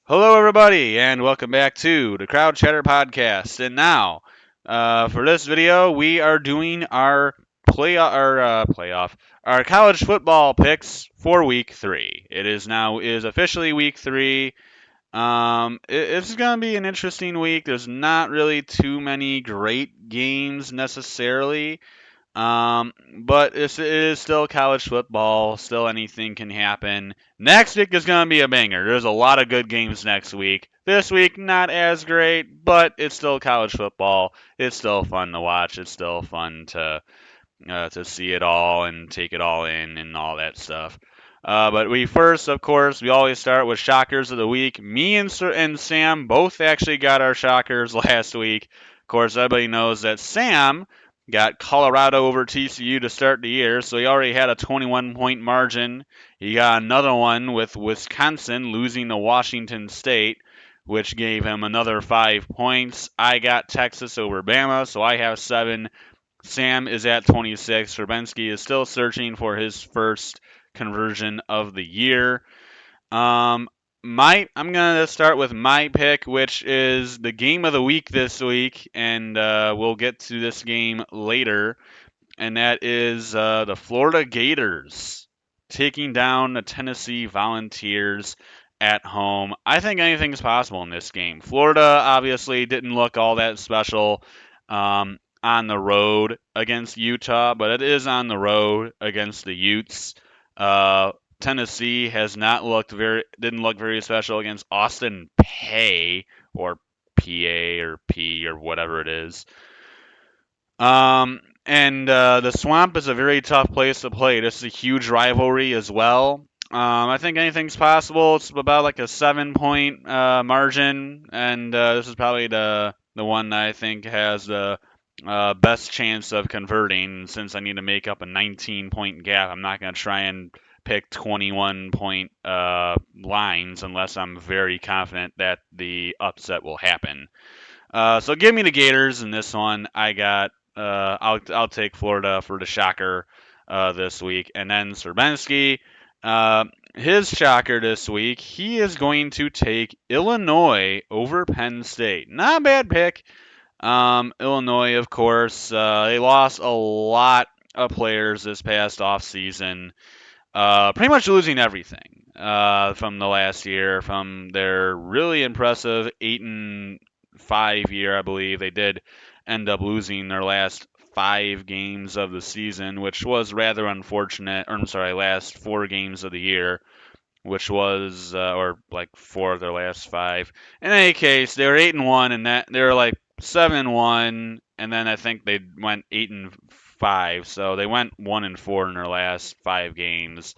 Hello, everybody, and welcome back to the Crowd Chatter Podcast. And now, for this video, we are doing our our college football picks for Week 3. It is officially Week 3. It's going to be an interesting week. There's not really too many great games necessarily. But it is still college football. Still anything can happen. Next week is going to be a banger. There's a lot of good games next week. This week, not as great, but it's still college football. It's still fun to watch. It's still fun to see it all and take it all in and all that stuff. But we first, of course, we always start with shockers of the week. Me and Sam both actually got our shockers last week. Of course, everybody knows that Sam got Colorado over TCU to start the year, so he already had a 21-point margin. He got another one with Wisconsin losing to Washington State, which gave him another 5 points. I got Texas over Bama, so I have 7. Sam is at 26. Sherbinsky is still searching for his first conversion of the year. Um, I'm gonna start with my pick, which is the game of the week this week, and we'll get to this game later. And that is the Florida Gators taking down the Tennessee Volunteers at home. I think anything's possible in this game. Florida obviously didn't look all that special on the road against Utah, but it is on the road against the Utes. Uh, Tennessee has not looked didn't look very special against Austin Pay or PA or P or whatever it is. And the Swamp is a very tough place to play. This is a huge rivalry as well. I think anything's possible. It's about like a 7 point margin, and this is probably the one that I think has the best chance of converting. Since I need to make up a 19-point gap, I'm not going to try and pick 21-point lines unless I'm very confident that the upset will happen. So give me the Gators in this one. I'll take Florida for the shocker this week, and then Serbinsky, his shocker this week. He is going to take Illinois over Penn State. Not a bad pick. Illinois, of course, they lost a lot of players this past off season, pretty much losing everything from the last year, from their really impressive 8-5 year, I believe. They did end up losing their last 5 games of the season, which was rather unfortunate. Or I'm sorry, last 4 games of the year, which was or like 4 of their last 5. In any case, they were 8-1, and that they were like 7-1, and then I think they went 8-5. So they went 1-4 in their last 5 games.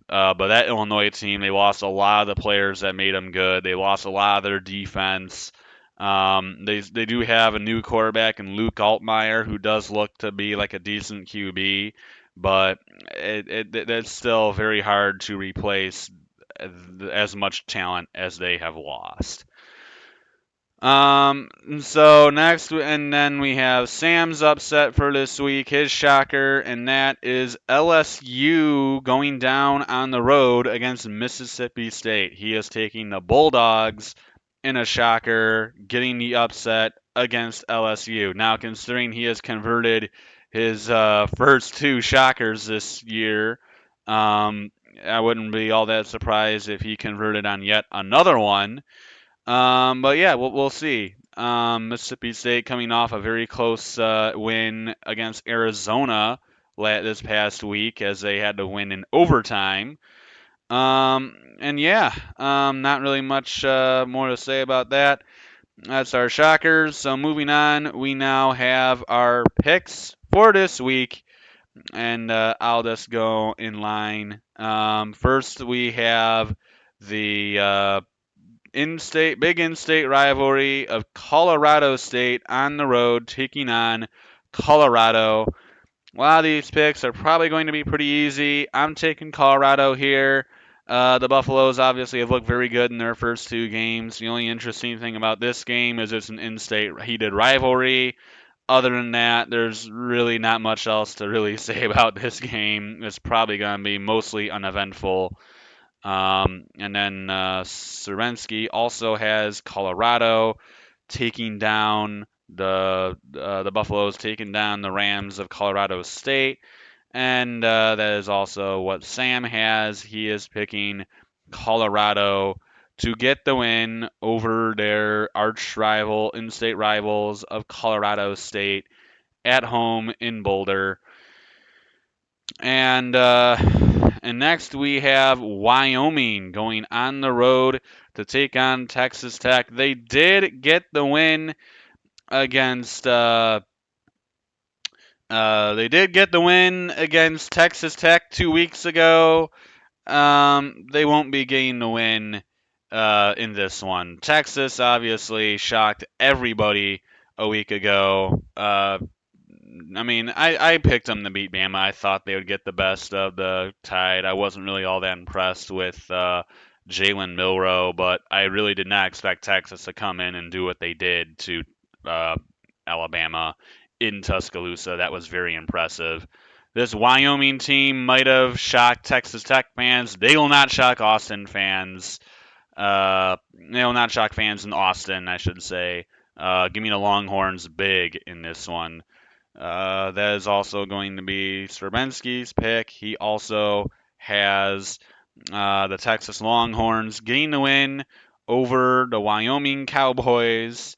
But that Illinois team, they lost a lot of the players that made them good. They lost a lot of their defense. They do have a new quarterback in Luke Altmaier, who does look to be like a decent QB, but it's still very hard to replace as much talent as they have lost. So next, and then we have Sam's upset for this week, his shocker, and that is LSU going down on the road against Mississippi State. He is taking the Bulldogs in a shocker, getting the upset against LSU. Now, considering he has converted his first 2 shockers this year, I wouldn't be all that surprised if he converted on yet another one. But yeah, we'll see. Mississippi State coming off a very close win against Arizona this past week, as they had to win in overtime. And yeah, not really much more to say about that. That's our shockers. So moving on, we now have our picks for this week, and I'll just go in line. First, we have the big in-state rivalry of Colorado State on the road taking on Colorado. A lot of these picks are probably going to be pretty easy. I'm taking Colorado here. The Buffaloes obviously have looked very good in their first 2 games. The only interesting thing about this game is it's an in-state heated rivalry. Other than that, there's really not much else to really say about this game. It's probably going to be mostly uneventful. And then Cervensky also has Colorado taking down the Buffaloes, taking down the Rams of Colorado State. And that is also what Sam has. He is picking Colorado to get the win over their arch rival, in-state rivals of Colorado State at home in Boulder. And next we have Wyoming going on the road to take on Texas Tech. They did get the win against Texas Tech 2 weeks ago. They won't be getting the win in this one. Texas obviously shocked everybody a week ago. I picked them to beat Bama. I thought they would get the best of the Tide. I wasn't really all that impressed with Jalen Milroe, but I really did not expect Texas to come in and do what they did to uh, Alabama in Tuscaloosa. That was very impressive. This Wyoming team might have shocked Texas Tech fans. They will not shock Austin fans. They will not shock fans in Austin, I should say. Give me the Longhorns big in this one. That is also going to be Srebensky's pick. He also has the Texas Longhorns getting the win over the Wyoming Cowboys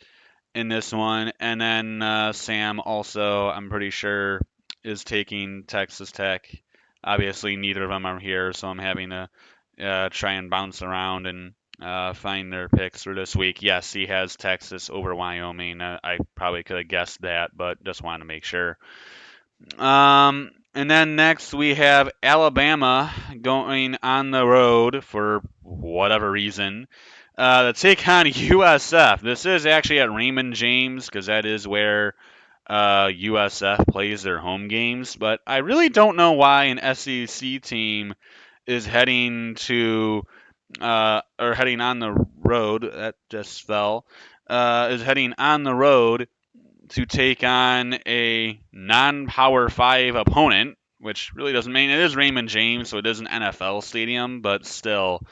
in this one. And then Sam also, I'm pretty sure, is taking Texas Tech. Obviously, neither of them are here, so I'm having to try and bounce around and find their picks for this week. Yes, he has Texas over Wyoming. I probably could have guessed that, but just wanted to make sure. And then next we have Alabama going on the road for whatever reason to take on USF. This is actually at Raymond James because that is where USF plays their home games. But I really don't know why an SEC team is heading to or heading on the road. That just fell. Is heading on the road to take on a non-Power 5 opponent, which really doesn't mean it is Raymond James, so it is an NFL stadium, but still,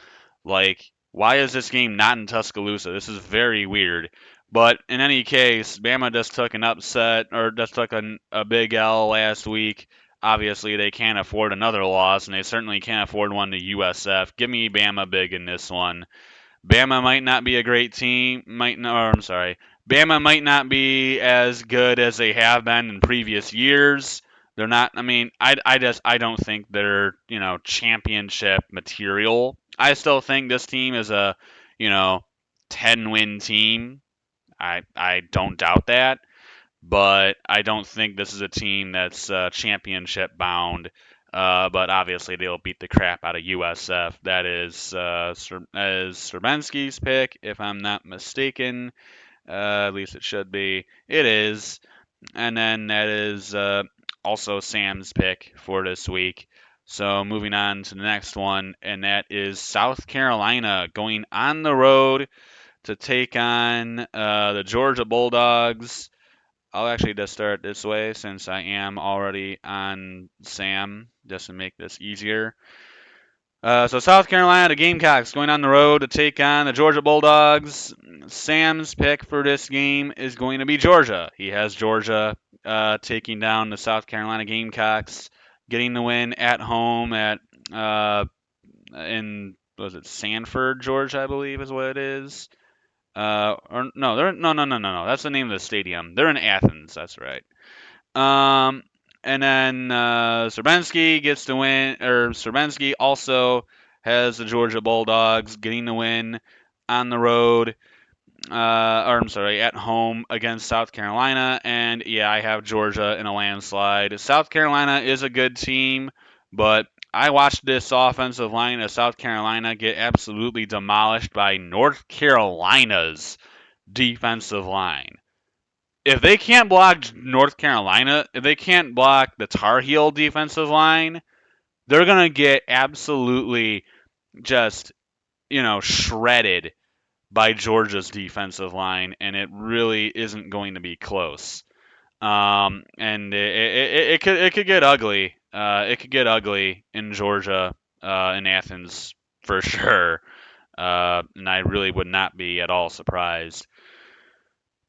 like, why is this game not in Tuscaloosa? This is very weird. But in any case, Bama just took an upset, or just took a big L last week. Obviously, they can't afford another loss, and they certainly can't afford one to USF. Give me Bama big in this one. Bama might not be a great team, might not, or I'm sorry, Bama might not be as good as they have been in previous years. They're not. I mean, I don't think they're championship material. I still think this team is a you know 10-win team. I don't doubt that, but I don't think this is a team that's championship bound. But obviously they'll beat the crap out of USF. That is Srebensky's pick, if I'm not mistaken. At least it should be. It is. And then that is also Sam's pick for this week. So moving on to the next one, and that is South Carolina going on the road to take on the Georgia Bulldogs. I'll actually just start this way since I am already on Sam, just to make this easier. So South Carolina, the Gamecocks going on the road to take on the Georgia Bulldogs. Sam's pick for this game is going to be Georgia. He has Georgia taking down the South Carolina Gamecocks, getting the win at home at in was it Sanford, Georgia, I believe is what it is. Or no, they're no. That's the name of the stadium. They're in Athens. That's right. Um, and then Srebensky gets the win, or Srebensky also has the Georgia Bulldogs getting the win on the road, or I'm sorry, at home against South Carolina. And yeah, I have Georgia in a landslide. South Carolina is a good team, but I watched this offensive line of South Carolina get absolutely demolished by North Carolina's defensive line. If they can't block North Carolina, if they can't block the Tar Heel defensive line, they're going to get absolutely just, shredded by Georgia's defensive line, and it really isn't going to be close. And it could get ugly. It could get ugly in Georgia, in Athens for sure. And I really would not be at all surprised.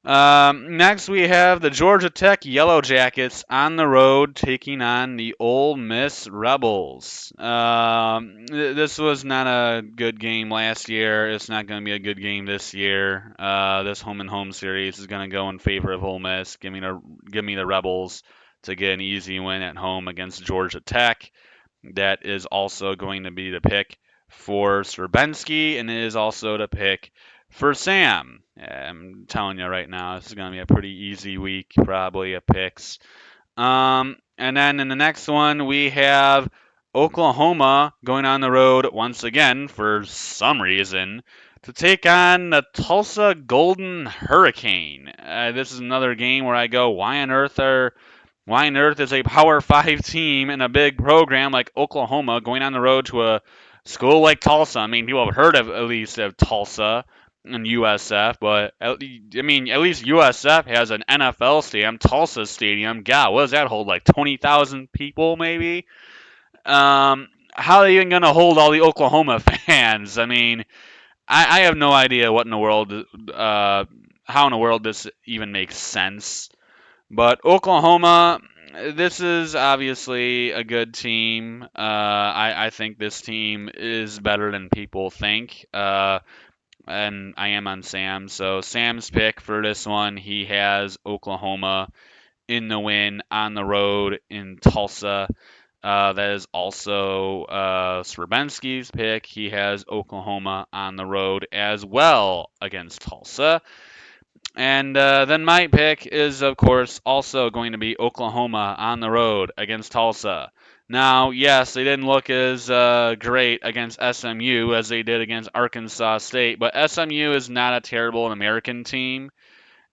Next, we have the Georgia Tech Yellow Jackets on the road taking on the Ole Miss Rebels. This was not a good game last year. It's not going to be a good game this year. This home and home series is going to go in favor of Ole Miss. Give me the Rebels to get an easy win at home against Georgia Tech. That is also going to be the pick for Srebensky, and it is also the pick for Sam. I'm telling you right now, this is going to be a pretty easy week, probably a picks. And then in the next one, we have Oklahoma going on the road once again for some reason to take on the Tulsa Golden Hurricane. This is another game where I go, why on earth is a Power 5 team in a big program like Oklahoma going on the road to a school like Tulsa? I mean, people have heard of at least of Tulsa and USF, but I mean, at least USF has an NFL stadium. Tulsa Stadium, God, what does that hold? Like 20,000 people, maybe? How are they even going to hold all the Oklahoma fans? I mean, I have no idea what in the world, how in the world this even makes sense. But Oklahoma, this is obviously a good team. I think this team is better than people think. And I am on Sam. So Sam's pick for this one, he has Oklahoma in the win on the road in Tulsa. That is also Srebensky's pick. He has Oklahoma on the road as well against Tulsa. And then my pick is, of course, also going to be Oklahoma on the road against Tulsa. Now, yes, they didn't look as great against SMU as they did against Arkansas State, but SMU is not a terrible American team,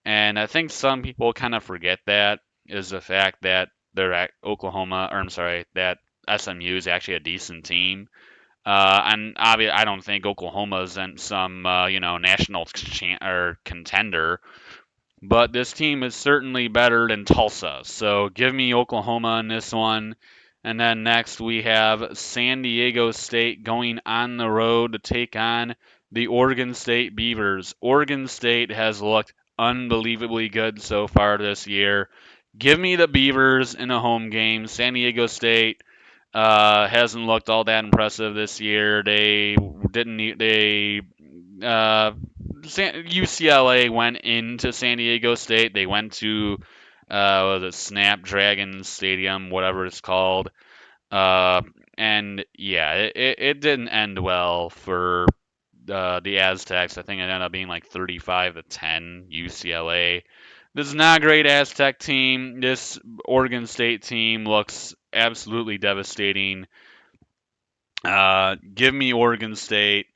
and I think some people kind of forget that is the fact that they're at Oklahoma, or I'm sorry, that SMU is actually a decent team. And obviously, I don't think Oklahoma is in some national or contender, but this team is certainly better than Tulsa. So give me Oklahoma in this one. And then next we have San Diego State going on the road to take on the Oregon State Beavers. Oregon State has looked unbelievably good so far this year. Give me the Beavers in a home game. San Diego State hasn't looked all that impressive this year. They didn't. They UCLA went into San Diego State. They went to was it Snapdragon Stadium, whatever it's called. Uh, and yeah, it didn't end well for the Aztecs. I think it ended up being like 35-10 UCLA. This is not a great Aztec team. This Oregon State team looks absolutely devastating. Give me Oregon State.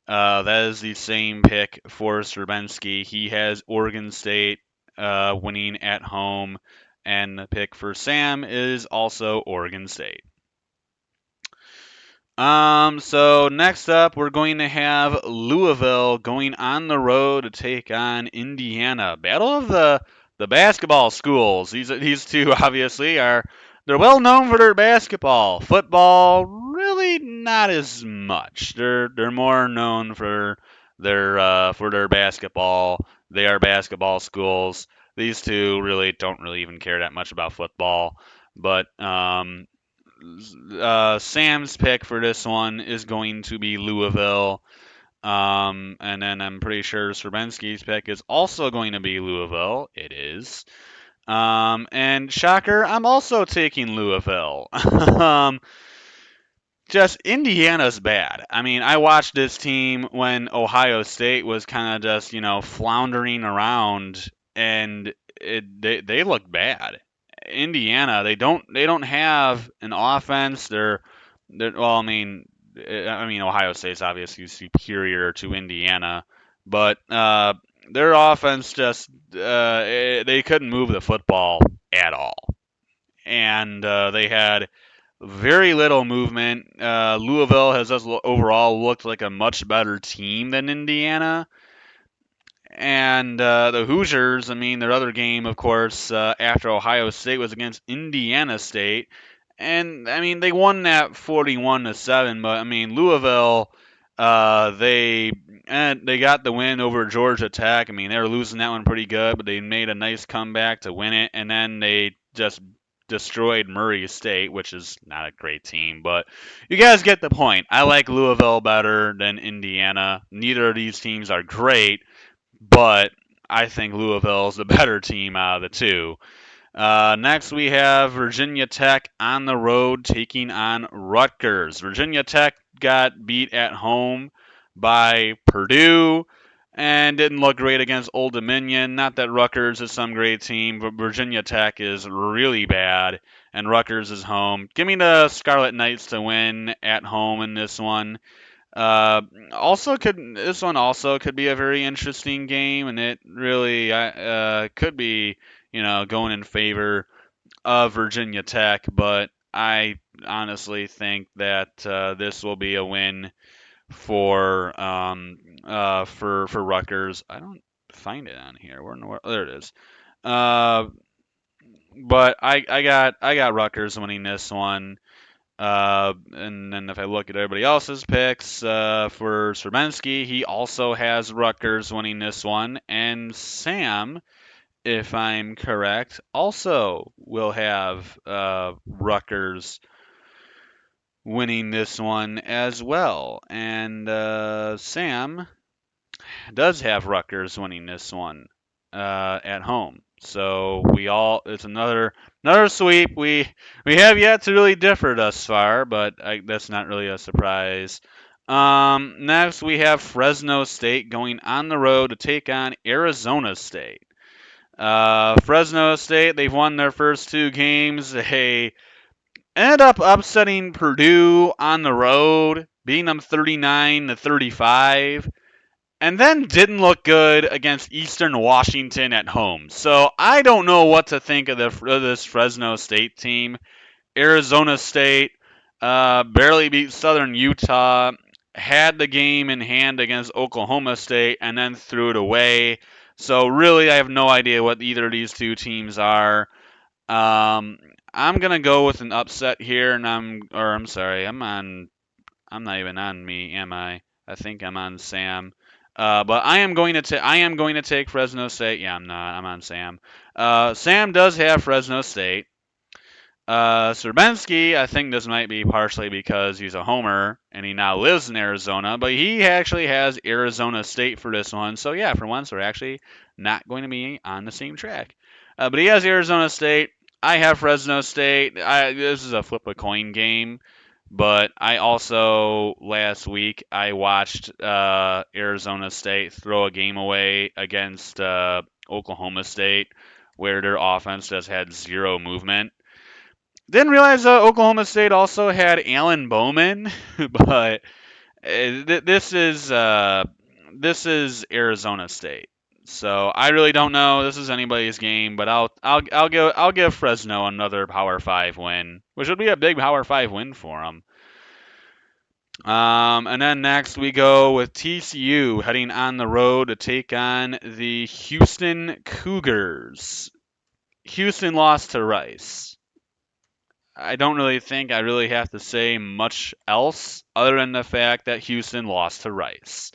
That is the same pick for Srebensky. He has Oregon State winning at home, and the pick for Sam is also Oregon State. So next up, we're going to have Louisville going on the road to take on Indiana. Battle of the basketball schools. These two obviously they're well known for their basketball. Football, really not as much. They're more known for their basketball. They are basketball schools. These two really don't really even care that much about football. But Sam's pick for this one is going to be Louisville. And then I'm pretty sure Srebensky's pick is also going to be Louisville. It is. And shocker, I'm also taking Louisville. Just Indiana's bad. I mean, I watched this team when Ohio State was kind of just, floundering around, and they look bad. Indiana, they don't have an offense. They're well, I mean Ohio State's obviously superior to Indiana, but their offense just they couldn't move the football at all, and they had very little movement. Louisville has just overall looked like a much better team than Indiana. And the Hoosiers, I mean, their other game, of course, after Ohio State was against Indiana State. And, I mean, they won that 41-7, but, I mean, Louisville They got the win over Georgia Tech. I mean, they were losing that one pretty good, but they made a nice comeback to win it, and then they just destroyed Murray State, which is not a great team, but you guys get the point. I like Louisville better than Indiana. Neither of these teams are great, but I think Louisville's the better team out of the two. Next, we have Virginia Tech on the road taking on Rutgers. Virginia Tech got beat at home by Purdue and didn't look great against Old Dominion. Not that Rutgers is some great team, but Virginia Tech is really bad, and Rutgers is home. Give me the Scarlet Knights to win at home in this one. This one also could be a very interesting game, and it really could be going in favor of Virginia Tech, but I honestly think that this will be a win for Rutgers. I don't find it on here. Where in the world? There it is. Uh, but I got Rutgers winning this one. And then if I look at everybody else's picks for Serbenski, he also has Rutgers winning this one, and Sam, if I'm correct, also will have Rutgers winning this one as well. And Sam does have Rutgers winning this one at home. So it's another sweep. We have yet to really differ thus far, but that's not really a surprise. Next we have Fresno State going on the road to take on Arizona State. Fresno State, they've won their first two games. They ended up upsetting Purdue on the road, beating them 39-35, and then didn't look good against Eastern Washington at home. So I don't know what to think of this Fresno State team. Arizona State barely beat Southern Utah, had the game in hand against Oklahoma State, and then threw it away. So really, I have no idea what either of these two teams are. Um, I'm gonna go with an upset here, and I'm sorry, I'm not even on me, am I? I think I'm on Sam. But I am going to take Fresno State. Yeah, I'm not. I'm on Sam. Sam does have Fresno State. Serbenski, I think this might be partially because he's a homer and he now lives in Arizona, but he actually has Arizona State for this one. So yeah, for once we're actually not going to be on the same track. But he has Arizona State. I have Fresno State. This is a flip a coin game, but I also last week I watched Arizona State throw a game away against Oklahoma State, where their offense just had zero movement. Didn't realize Oklahoma State also had Alan Bowman, but this is Arizona State. So I really don't know. This is anybody's game, but I'll give Fresno another Power Five win, which would be a big Power Five win for them. And then next we go with TCU heading on the road to take on the Houston Cougars. Houston lost to Rice. I don't really think I really have to say much else other than the fact that Houston lost to Rice.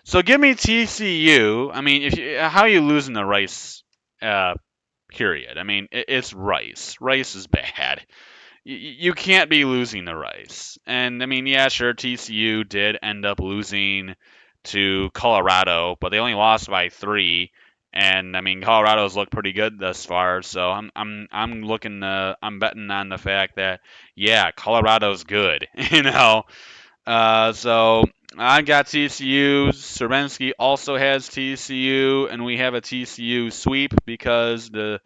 So give me TCU. I mean, how are you losing to Rice? Uh, period. I mean, it's Rice. Rice is bad. You can't be losing to Rice. And I mean, yeah, sure, TCU did end up losing to Colorado, but they only lost by 3. And I mean, Colorado's looked pretty good thus far, so I'm betting on the fact that yeah, Colorado's good, you know. So I got TCU. Serbenski also has TCU, and we have a TCU sweep because the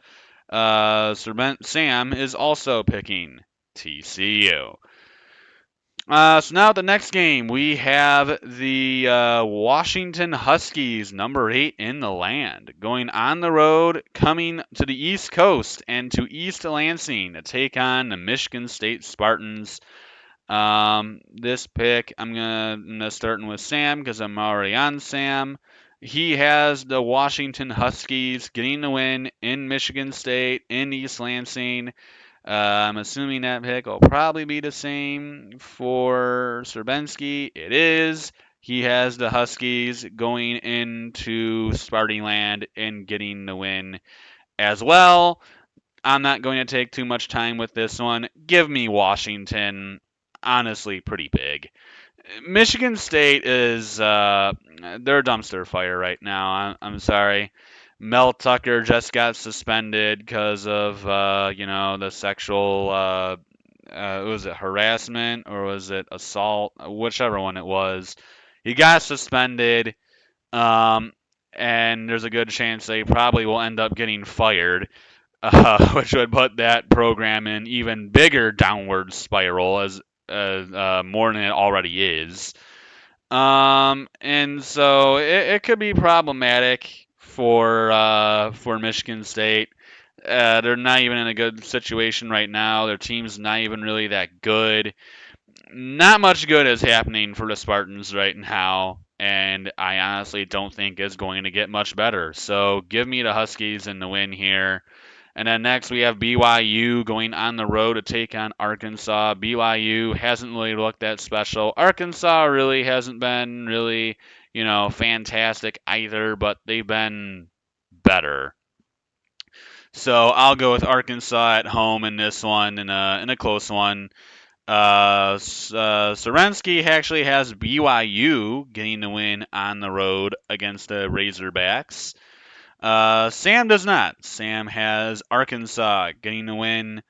Sam is also picking TCU. So now the next game, we have the Washington Huskies, number 8 in the land, going on the road, coming to the East Coast and to East Lansing to take on the Michigan State Spartans. This pick, I'm gonna starting with Sam because I'm already on Sam. He has the Washington Huskies getting the win in Michigan State in East Lansing. I'm assuming that pick will probably be the same for Serbenski. It is. he has the Huskies going into Sparty Land and getting the win as well. I'm not going to take too much time with this one. Give me Washington. Honestly, pretty big. Michigan State is they're a dumpster fire right now. I'm sorry. Mel Tucker just got suspended because of the sexual was it harassment or was it assault, whichever one it was. He got suspended, um, and there's a good chance they probably will end up getting fired, which would put that program in even bigger downward spiral as more than it already is. And so it could be problematic for Michigan State. They're not even in a good situation right now. Their team's not even really that good. Not much good is happening for the Spartans right now, and I honestly don't think it's going to get much better. So give me the Huskies in the win here. And then next we have BYU going on the road to take on Arkansas. BYU hasn't really looked that special. Arkansas really hasn't been really, fantastic either, but they've been better. So I'll go with Arkansas at home in this one, in a close one. Sorensky actually has BYU getting the win on the road against the Razorbacks. Sam does not. Sam has Arkansas getting the win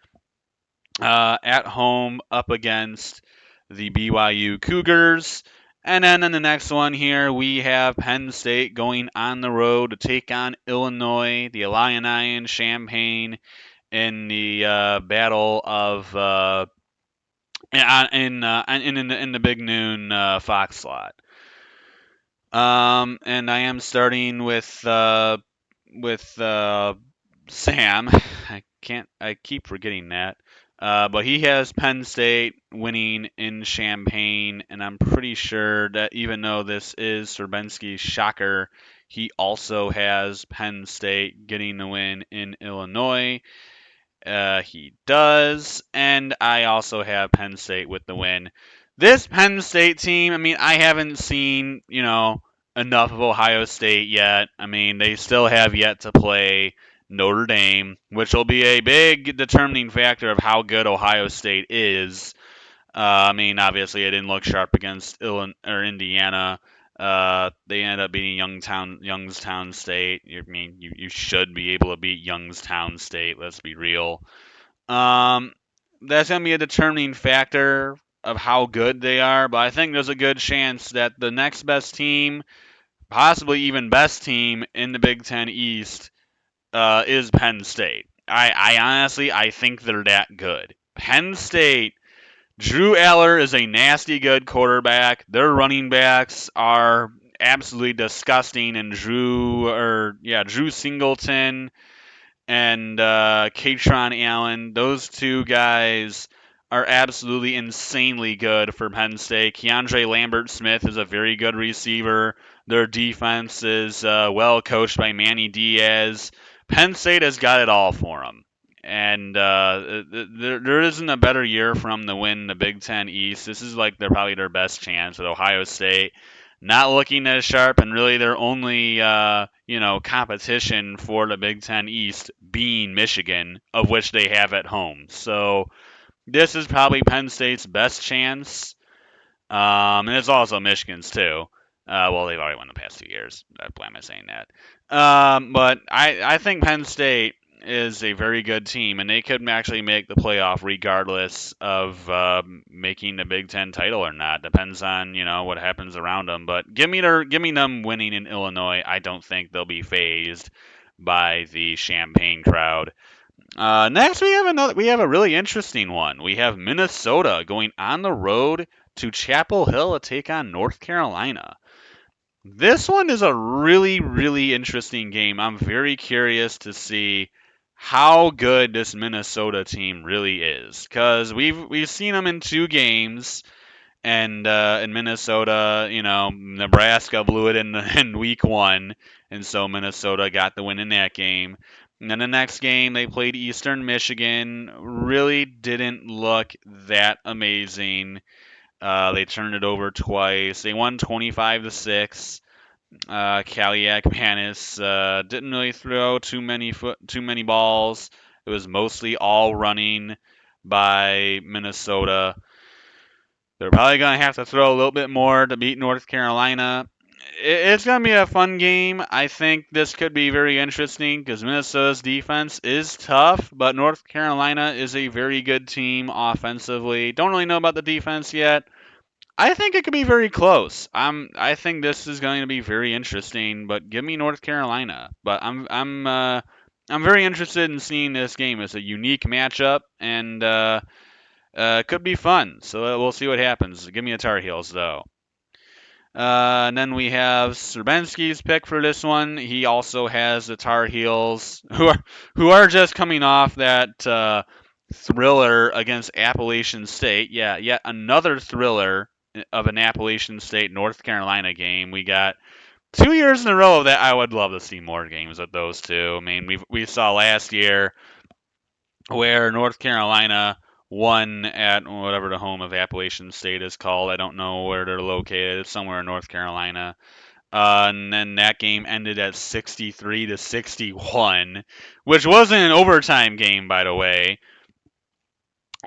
at home up against the BYU Cougars. And then in the next one here, we have Penn State going on the road to take on Illinois, the Illini in Champaign, in the battle of in the Big Noon Fox slot. And I am starting with Sam. I keep forgetting that. But he has Penn State winning in Champaign, and I'm pretty sure that even though this is Serbinsky's shocker, he also has Penn State getting the win in Illinois. He does, and I also have Penn State with the win. This Penn State team, I mean, I haven't seen, enough of Ohio State yet. I mean, they still have yet to play Notre Dame, which will be a big determining factor of how good Ohio State is. I mean, obviously, it didn't look sharp against Indiana. They ended up beating Youngstown State. You should be able to beat Youngstown State. Let's be real. Um, that's going to be a determining factor of how good they are, but I think there's a good chance that the next best team, possibly even best team in the Big Ten East, is Penn State. I honestly, I think they're that good. Penn State, Drew Aller is a nasty good quarterback. Their running backs are absolutely disgusting, and Drew Singleton and Katron Allen. Those two guys are absolutely insanely good for Penn State. Keandre Lambert Smith is a very good receiver. Their defense is well coached by Manny Diaz. Penn State has got it all for them. And there isn't a better year for them to win the Big Ten East. This is like probably their best chance with Ohio State not looking as sharp, and really their only competition for the Big Ten East being Michigan, of which they have at home. So this is probably Penn State's best chance, and it's also Michigan's too. Well, they've already won the past 2 years. Why am I saying that? But I think Penn State is a very good team, and they could actually make the playoff regardless of making the Big Ten title or not. Depends on what happens around them. But give me them winning in Illinois. I don't think they'll be phased by the Champaign crowd. Next, we have a really interesting one. We have Minnesota going on the road to Chapel Hill to take on North Carolina. This one is a really, really interesting game. I'm very curious to see how good this Minnesota team really is, because we've seen them in 2 games, and in Minnesota, Nebraska blew it in week 1, and so Minnesota got the win in that game. And then the next game they played Eastern Michigan, really didn't look that amazing. They turned it over twice. They won 25-6. Kaliak Manis didn't really throw too many balls. It was mostly all running by Minnesota. They're probably going to have to throw a little bit more to beat North Carolina. It's going to be a fun game. I think this could be very interesting because Minnesota's defense is tough, but North Carolina is a very good team offensively. Don't really know about the defense yet. I think it could be very close. I think this is going to be very interesting, but give me North Carolina. But I'm very interested in seeing this game. It's a unique matchup, and could be fun. So we'll see what happens. Give me a Tar Heels though. And then we have Serbenski's pick for this one. He also has the Tar Heels, who are just coming off that thriller against Appalachian State. Yeah, yet another thriller of an Appalachian State North Carolina game. We got 2 years in a row of that. I would love to see more games with those two. I mean, we saw last year where North Carolina won at whatever the home of Appalachian State is called. I don't know where they're located. It's somewhere in North Carolina. And then that game ended at 63-61, which wasn't an overtime game, by the way.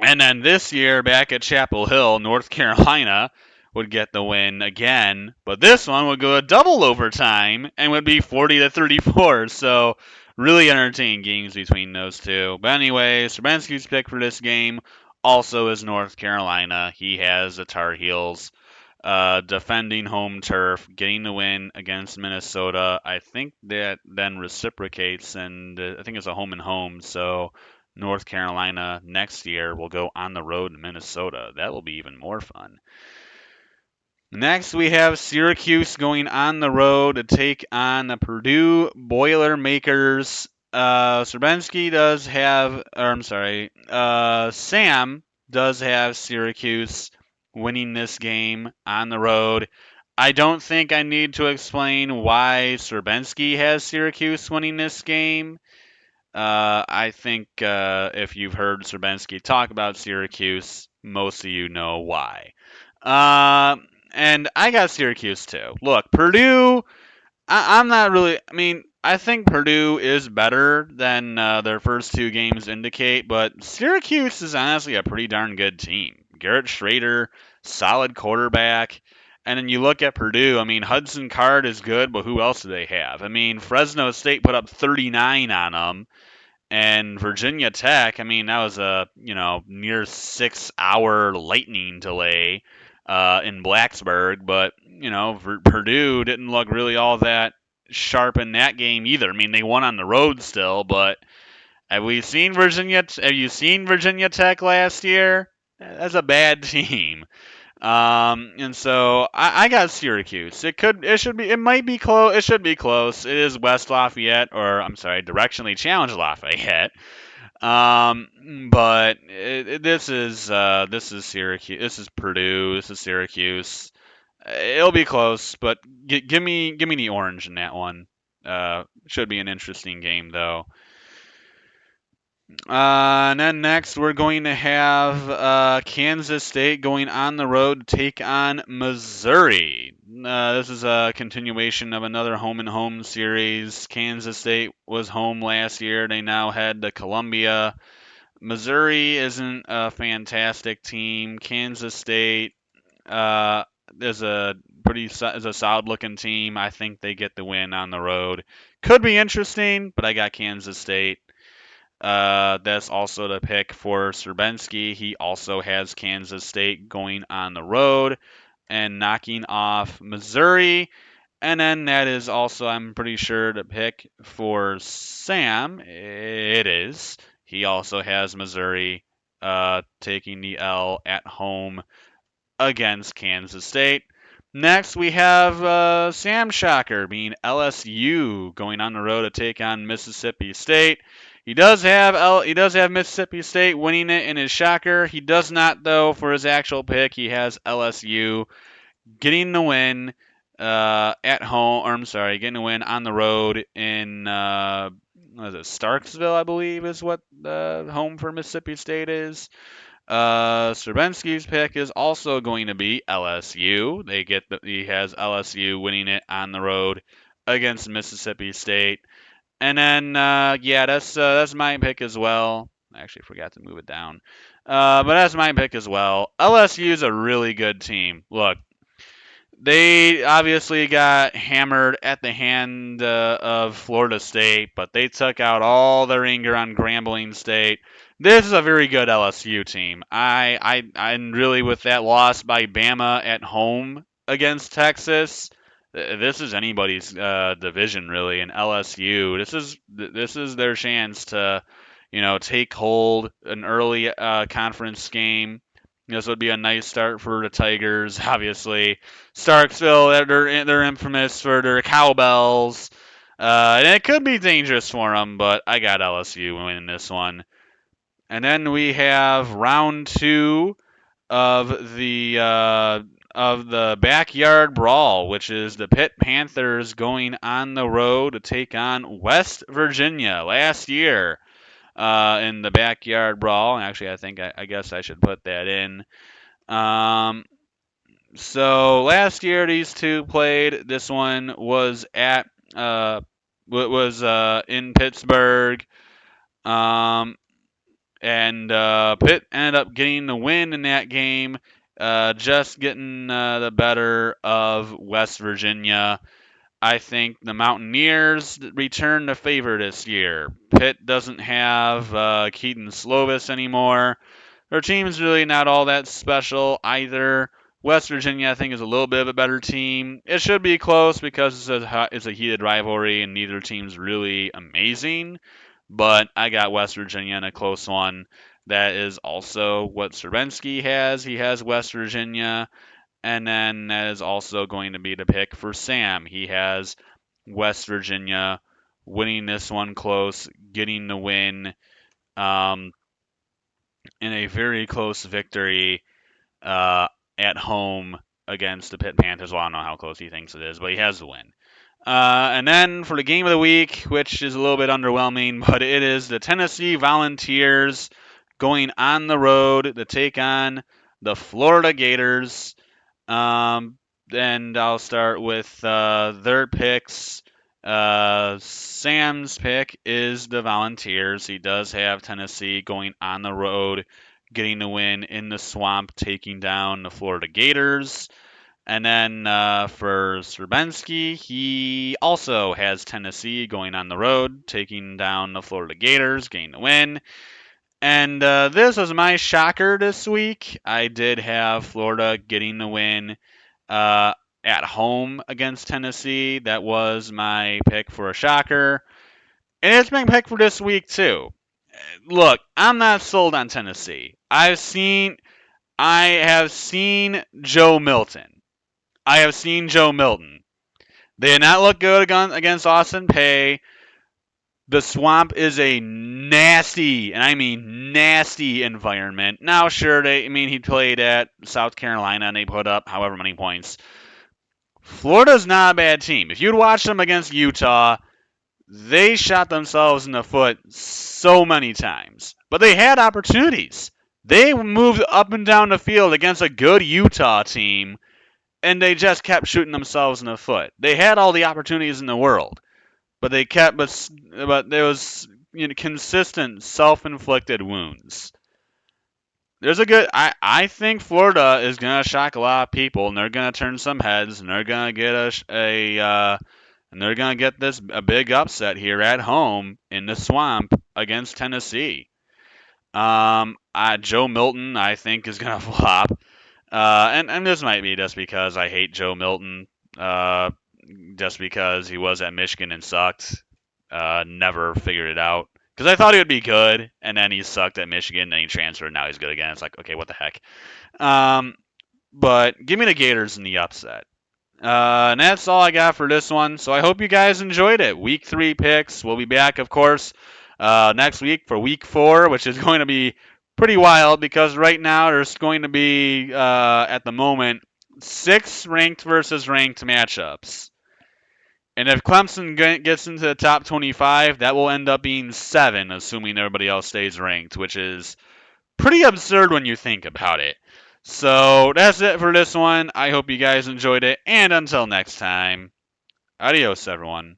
And then this year, back at Chapel Hill, North Carolina would get the win again, but this one would go a double overtime and would be 40-34. So really entertaining games between those two. But anyway, Stravinsky's pick for this game also is North Carolina. He has the Tar Heels defending home turf, getting the win against Minnesota. I think that then reciprocates, and I think it's a home and home. So North Carolina next year will go on the road to Minnesota. That will be even more fun. Next, we have Syracuse going on the road to take on the Purdue Boilermakers. Serbenski does have, or I'm sorry, Sam does have Syracuse winning this game on the road. I don't think I need to explain why Serbenski has Syracuse winning this game. I think if you've heard Serbenski talk about Syracuse, most of you know why. Uh, and I got Syracuse too. Look, Purdue, I'm not really. I mean, I think Purdue is better than their first two games indicate, but Syracuse is honestly a pretty darn good team. Garrett Schrader, solid quarterback. And then you look at Purdue, I mean, Hudson Card is good, but who else do they have? I mean, Fresno State put up 39 on them. And Virginia Tech, I mean, that was a near 6 hour lightning delay in Blacksburg, but Purdue didn't look really all that sharp in that game either. I mean, they won on the road still, but have we seen Virginia? Have you seen Virginia Tech last year? That's a bad team. And so I got Syracuse. It might be close. It should be close. It is West Lafayette, or I'm sorry, directionally challenged Lafayette. But this is Syracuse. This is Purdue. This is Syracuse. It'll be close, but give me the orange in that one. Should be an interesting game though. And then next, we're going to have Kansas State going on the road to take on Missouri. This is a continuation of another home and home series. Kansas State was home last year. They now head to Columbia. Missouri isn't a fantastic team. Kansas State is a solid looking team. I think they get the win on the road. Could be interesting, but I got Kansas State. That's also the pick for Serbenski. He also has Kansas State going on the road and knocking off Missouri. And then that is also, I'm pretty sure, the pick for Sam. It is. He also has Missouri taking the L at home against Kansas State. Next, we have Sam Shocker being LSU going on the road to take on Mississippi State. He does have Mississippi State winning it in his shocker. He does not though for his actual pick. He has LSU getting the win at home. Or I'm sorry, getting the win on the road in what is it, Starksville, I believe is what the home for Mississippi State is. Stravinsky's pick is also going to be LSU. He has LSU winning it on the road against Mississippi State. And then yeah, that's my pick as well. I actually forgot to move it down. But that's my pick as well. LSU is a really good team. Look, they obviously got hammered at the hand of Florida State, but they took out all their anger on Grambling State. This is a very good LSU team. I'm really with that loss by Bama at home against Texas. This is anybody's division really, in LSU. This is their chance to, take hold an early conference game. This would be a nice start for the Tigers, obviously. Starksville, they're infamous for their cowbells. And it could be dangerous for them, but I got LSU winning this one. And then we have round two of the backyard brawl, which is the Pitt Panthers going on the road to take on West Virginia. Last year in the backyard brawl, actually, I guess I should put that in. So last year these two played. This one was at in Pittsburgh. Um, and Pitt ended up getting the win in that game, just getting the better of West Virginia. I think the Mountaineers return the favor this year. Pitt doesn't have Keaton Slovis anymore. Their team's really not all that special either. West Virginia, I think, is a little bit of a better team. It should be close because it's a heated rivalry and neither team's really amazing. But I got West Virginia in a close one. That is also what Cervensky has. He has West Virginia. And then that is also going to be the pick for Sam. He has West Virginia winning this one close, getting the win in a very close victory at home against the Pitt Panthers. Well, I don't know how close he thinks it is, but he has the win. And then for the game of the week, which is a little bit underwhelming, but it is the Tennessee Volunteers going on the road to take on the Florida Gators. And I'll start with their picks. Sam's pick is the Volunteers. He does have Tennessee going on the road, getting the win in the swamp, taking down the Florida Gators. And then for Serbensky, he also has Tennessee going on the road, taking down the Florida Gators, getting the win. And this was my shocker this week. I did have Florida getting the win at home against Tennessee. That was my pick for a shocker. And it's been picked for this week, too. Look, I'm not sold on Tennessee. I have seen Joe Milton. They did not look good against Austin Peay. The swamp is a nasty, and I mean nasty environment. Now, sure, he played at South Carolina and they put up however many points. Florida's not a bad team. If you'd watched them against Utah, they shot themselves in the foot so many times. But they had opportunities. They moved up and down the field against a good Utah team, and they just kept shooting themselves in the foot. They had all the opportunities in the world, but there was consistent self-inflicted wounds. I think Florida is gonna shock a lot of people, and they're gonna turn some heads, and they're gonna get a big upset here at home in the swamp against Tennessee. Joe Milton, I think, is gonna flop, and this might be just because I hate Joe Milton, just because he was at Michigan and sucked, never figured it out. Because I thought he would be good, and then he sucked at Michigan, and then he transferred, and now he's good again. It's like, okay, what the heck? But give me the Gators in the upset. And that's all I got for this one. So I hope you guys enjoyed it. Week 3 picks. We'll be back, of course, next week for Week 4, which is going to be pretty wild because right now there's going to be, at the moment, 6 ranked versus ranked matchups. And if Clemson gets into the top 25, that will end up being 7, assuming everybody else stays ranked, which is pretty absurd when you think about it. So that's it for this one. I hope you guys enjoyed it, and until next time, adios, everyone.